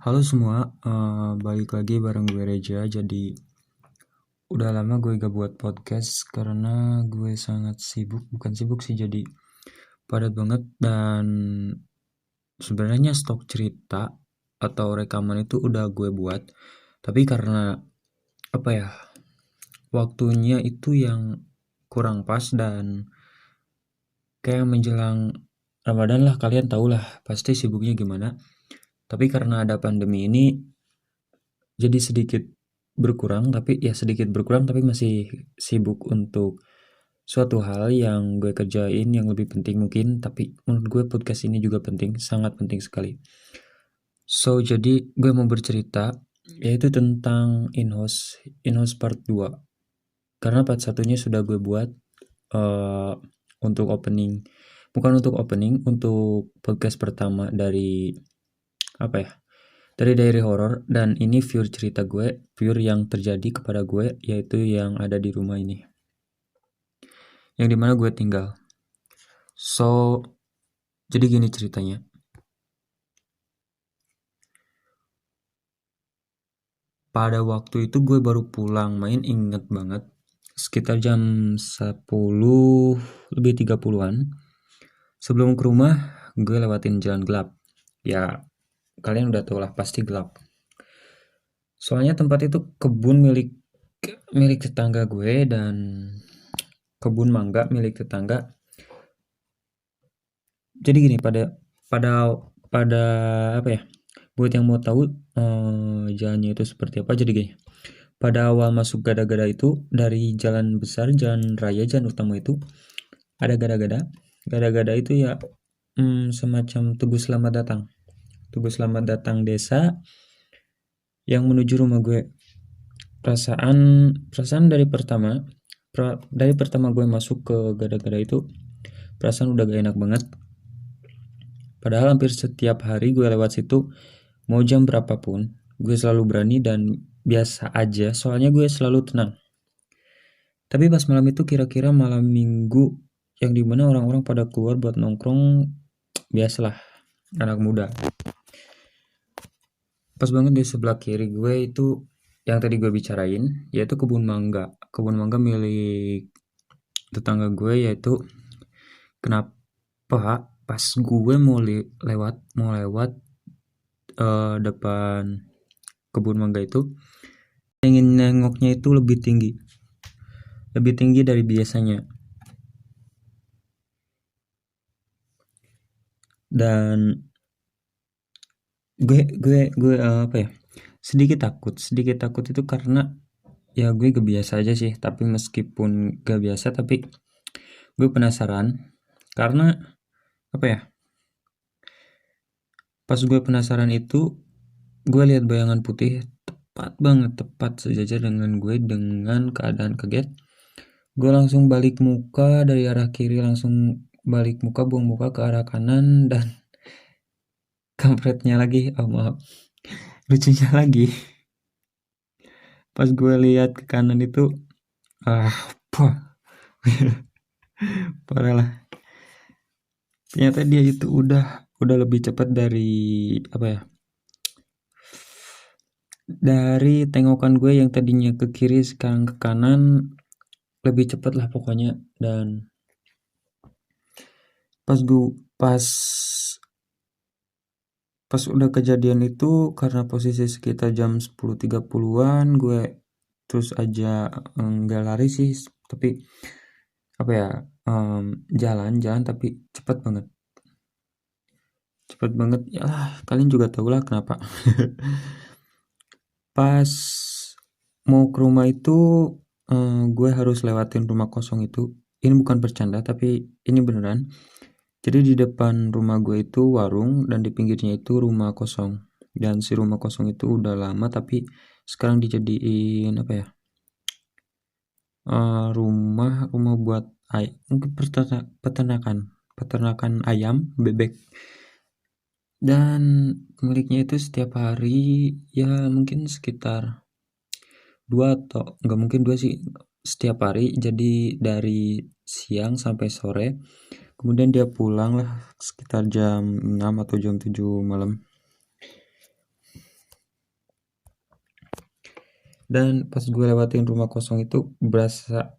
Halo semua, balik lagi bareng gue Reja. Jadi udah lama gue gak buat podcast karena gue sangat sibuk, bukan sibuk sih, jadi padat banget. Dan sebenarnya stok cerita atau rekaman itu udah gue buat, tapi karena apa ya, waktunya itu yang kurang pas. Dan kayak menjelang Ramadan lah, kalian tau lah pasti sibuknya gimana. Tapi karena ada pandemi ini jadi sedikit berkurang, tapi ya sedikit berkurang, tapi masih sibuk untuk suatu hal yang gue kerjain yang lebih penting mungkin. Tapi menurut gue podcast ini juga penting, sangat penting sekali. So jadi gue mau bercerita yaitu tentang in-house part 2, karena part satunya sudah gue buat uh, untuk opening, bukan untuk opening, untuk podcast pertama dari apa ya, dari diary horror. Dan ini pure cerita gue, pure yang terjadi kepada gue, yaitu yang ada di rumah ini, yang dimana gue tinggal. So jadi gini ceritanya. Pada waktu itu gue baru pulang main, inget banget, sekitar jam 10 lebih 30-an. Sebelum ke rumah gue lewatin jalan gelap. Ya kalian udah tau lah, pasti gelap. Soalnya tempat itu kebun milik milik tetangga gue, dan kebun mangga milik tetangga. Jadi gini, pada pada apa ya, buat yang mau tahu jalannya itu seperti apa, jadi gini. Pada awal masuk gada-gada itu, dari jalan besar, jalan raya, jalan utama itu ada gada-gada. Gada-gada itu ya semacam tugu selamat datang desa yang menuju rumah gue. Perasaan dari pertama gue masuk ke gada-gada itu, perasaan udah gak enak banget. Padahal hampir setiap hari gue lewat situ, mau jam berapapun, gue selalu berani dan biasa aja, soalnya gue selalu tenang. Tapi pas malam itu, kira-kira malam minggu, yang dimana orang-orang pada keluar buat nongkrong, biasalah, anak muda. Pas banget di sebelah kiri gue itu, yang tadi gue bicarain, yaitu kebun mangga. Kebun mangga milik tetangga gue, yaitu kenapa pas gue mau lewat depan kebun mangga itu, ingin nengoknya itu lebih tinggi dari biasanya. Dan gue apa ya, sedikit takut itu karena ya gue gak biasa aja sih. Tapi meskipun gak biasa, tapi gue penasaran karena apa ya, pas gue penasaran itu, gue lihat bayangan putih tepat sejajar dengan gue. Dengan keadaan kaget, gue langsung balik muka dari arah kiri, langsung balik muka, buang muka ke arah kanan. Dan kampretnya lagi, oh maaf, lucunya lagi, pas gue lihat ke kanan itu, ah pah, parah lah. Ternyata dia itu udah lebih cepat dari apa ya, dari tengokan gue yang tadinya ke kiri sekarang ke kanan, lebih cepat lah pokoknya. Dan pas pas udah kejadian itu, karena posisi sekitar jam 10.30-an, gue terus aja nggak lari sih, tapi apa ya, jalan tapi cepet banget ya lah, kalian juga tau lah kenapa. Pas mau ke rumah itu, gue harus lewatin rumah kosong itu. Ini bukan bercanda, tapi ini beneran. Jadi di depan rumah gue itu warung, dan di pinggirnya itu rumah kosong. Dan si rumah kosong itu udah lama, tapi sekarang dijadiin apa ya, rumah buat peternakan ayam, bebek. Dan pemiliknya itu setiap hari, ya mungkin sekitar 2, atau nggak mungkin 2 sih, setiap hari. Jadi dari siang sampai sore, kemudian dia pulang lah sekitar jam 6 atau jam 7 malam. Dan pas gue lewatin rumah kosong itu berasa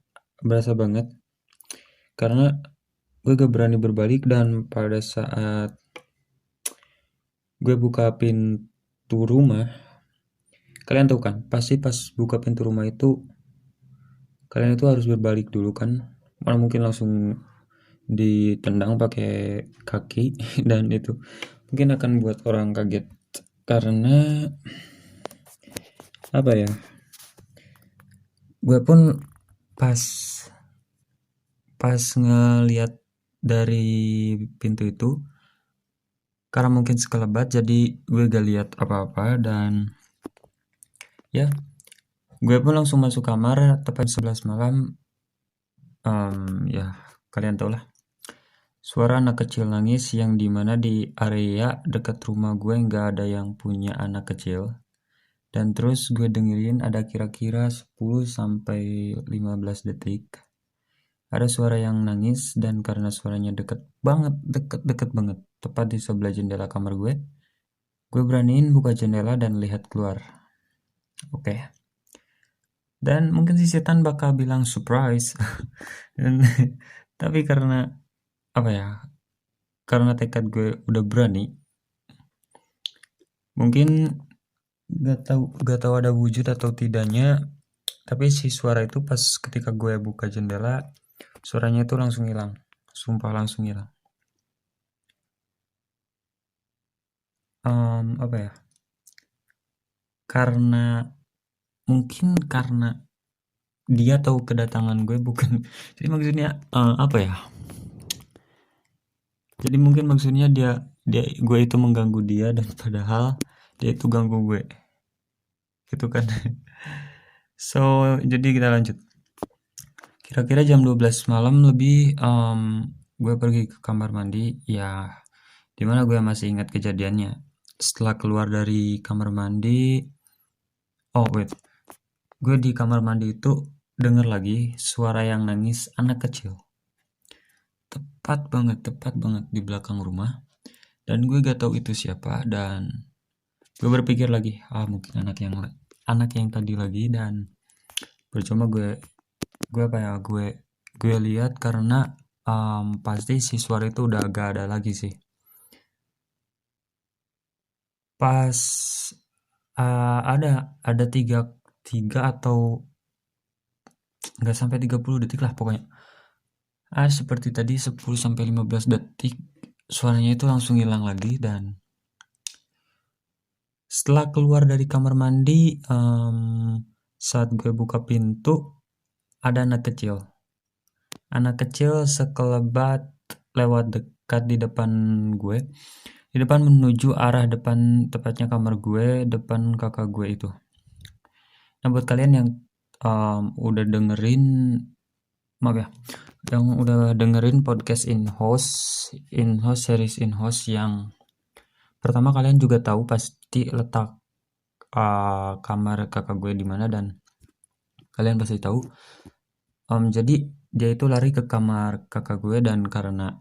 banget karena gue gak berani berbalik. Dan pada saat gue buka pintu rumah, kalian tahu kan, pasti pas buka pintu rumah itu kalian itu harus berbalik dulu kan, mana mungkin langsung ditendang pakai kaki dan itu mungkin akan buat orang kaget karena apa ya, gue pun pas ngeliat dari pintu itu karena mungkin sekelebat jadi gue gak lihat apa-apa. Dan ya gue pun langsung masuk kamar tepat 11 malam. Ya kalian tau lah, suara anak kecil nangis yang dimana di area dekat rumah gue nggak ada yang punya anak kecil. Dan terus gue dengerin ada kira-kira 10-15 detik ada suara yang nangis. Dan karena suaranya deket banget tepat di sebelah jendela kamar gue beraniin buka jendela dan lihat keluar. Oke. Dan mungkin si setan bakal bilang surprise. Dan tapi karena apa ya, karena tekad gue udah berani, mungkin gak tahu ada wujud atau tidaknya, tapi si suara itu pas ketika gue buka jendela, suaranya itu langsung hilang. Sumpah langsung hilang. Apa ya, karena mungkin karena dia tahu kedatangan gue bukan jadi maksudnya apa ya, jadi mungkin maksudnya dia gue itu mengganggu dia dan padahal dia itu ganggu gue gitu kan. So jadi kita lanjut. Kira-kira jam 12 malam lebih gue pergi ke kamar mandi, ya dimana gue masih ingat kejadiannya. Setelah keluar dari kamar mandi, gue di kamar mandi itu denger lagi suara yang nangis anak kecil. Tepat banget di belakang rumah. Dan gue gak tahu itu siapa. Dan gue berpikir lagi, mungkin anak yang tadi lagi. Dan percuma gue lihat karena pasti si suara itu udah gak ada lagi sih. Pas ada tiga atau nggak sampai 30 detik lah pokoknya. Seperti tadi 10-15 detik suaranya itu langsung hilang lagi. Dan setelah keluar dari kamar mandi, saat gue buka pintu ada anak kecil sekelebat lewat dekat di depan gue, di depan menuju arah depan, tepatnya kamar gue, depan kakak gue itu. Nah buat kalian yang udah dengerin, maaf ya, yang udah dengerin podcast series in house yang pertama, kalian juga tahu pasti letak kamar kakak gue di mana. Dan kalian pasti tahu jadi dia itu lari ke kamar kakak gue. Dan karena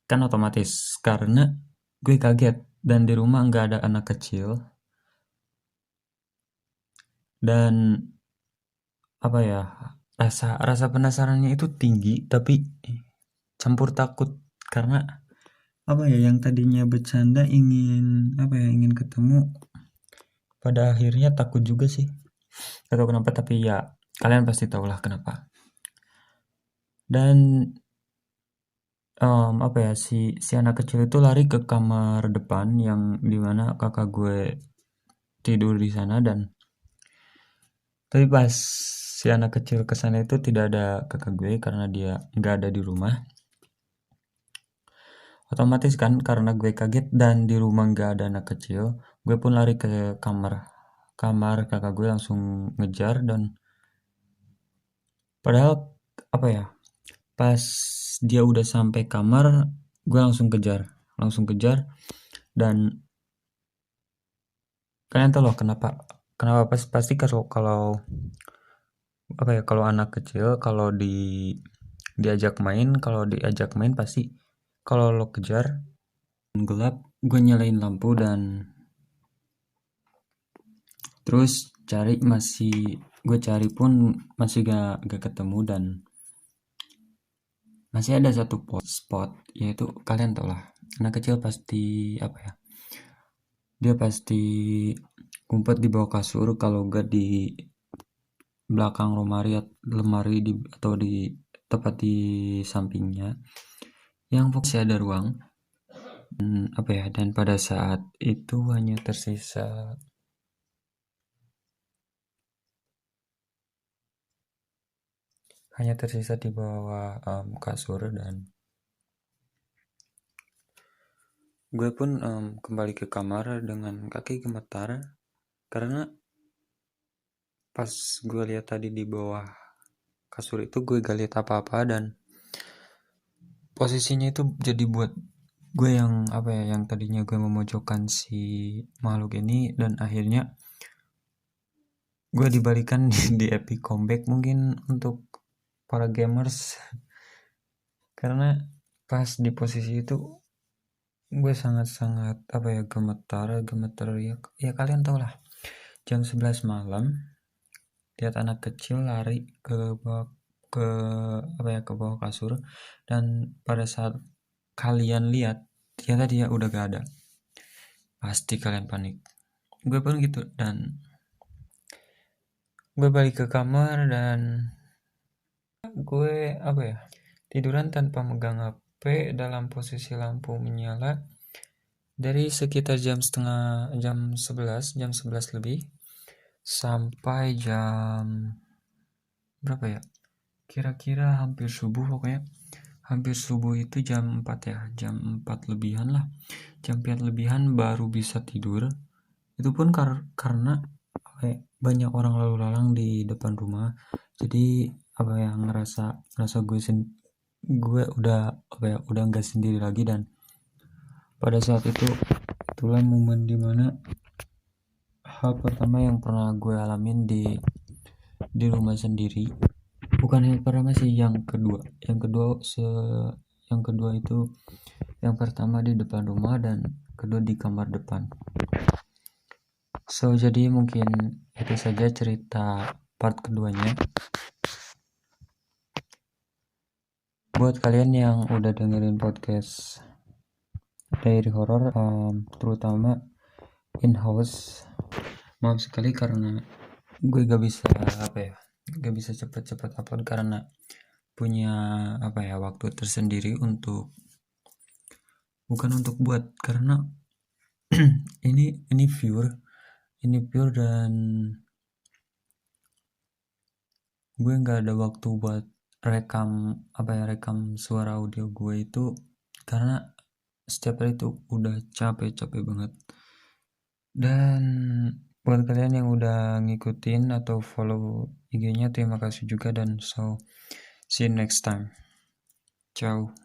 kan otomatis karena gue kaget dan di rumah nggak ada anak kecil. Dan apa ya, rasa penasarannya itu tinggi tapi campur takut karena apa ya, yang tadinya bercanda ingin ketemu, pada akhirnya takut juga sih. Gak tahu kenapa, tapi ya kalian pasti tahulah kenapa. Dan apa ya, si anak kecil itu lari ke kamar depan yang dimana kakak gue tidur di sana. Dan tapi pas si anak kecil kesana itu tidak ada kakak gue karena dia nggak ada di rumah. Otomatis kan karena gue kaget dan di rumah nggak ada anak kecil, gue pun lari ke kamar kakak gue, langsung ngejar. Dan padahal apa ya, pas dia udah sampai kamar gue langsung kejar. Dan kalian tahu loh kenapa pasti kalau apa ya, kalau anak kecil kalau diajak main pasti kalau lo kejar gelap, gue nyalain lampu. Dan Terus gue cari pun masih gak ketemu, dan masih ada satu spot, yaitu kalian tau lah, anak kecil pasti apa ya, dia pasti ngumpet di bawah kasur, kalau gak di belakang lemari atau di tepat di sampingnya, yang fokusnya ada ruang. Dan pada saat itu hanya tersisa di bawah kasur, dan gue pun kembali ke kamar dengan kaki gemetar karena pas gue lihat tadi di bawah kasur itu gue gak lihat apa-apa, dan posisinya itu jadi buat gue yang tadinya gue memojokkan si makhluk ini, dan akhirnya gue dibalikan di epic comeback mungkin untuk para gamers. Karena pas di posisi itu gue sangat-sangat gemetar ya kalian tau lah, jam 11 malam lihat anak kecil lari ke bawah kasur, dan pada saat kalian lihat ternyata dia udah gak ada, pasti kalian panik. Gue pun gitu, dan gue balik ke kamar dan gue tiduran tanpa megang HP dalam posisi lampu menyala dari sekitar jam 11 lebih sampai jam berapa ya, kira-kira hampir subuh. Pokoknya hampir subuh itu jam 4 ya, jam 4 lebihan lah, jam 4 lebihan baru bisa tidur. Itu pun karena banyak orang lalu lalang di depan rumah, jadi ngerasa gue udah nggak sendiri lagi. Dan pada saat itulah momen dimana hal pertama yang pernah gue alamin di rumah sendiri. Bukan yang pertama sih, yang kedua itu, yang pertama di depan rumah dan kedua di kamar depan. Jadi mungkin itu saja cerita part keduanya. Buat kalian yang udah dengerin podcast Diary Horror, terutama in-house, maaf sekali karena gue gak bisa cepet-cepet upload karena punya waktu tersendiri bukan untuk buat, karena ini pure dan gue nggak ada waktu buat rekam suara audio gue itu, karena setiap hari itu udah capek banget. Dan buat kalian yang udah ngikutin atau follow IG-nya, terima kasih juga, dan see you next time. Ciao.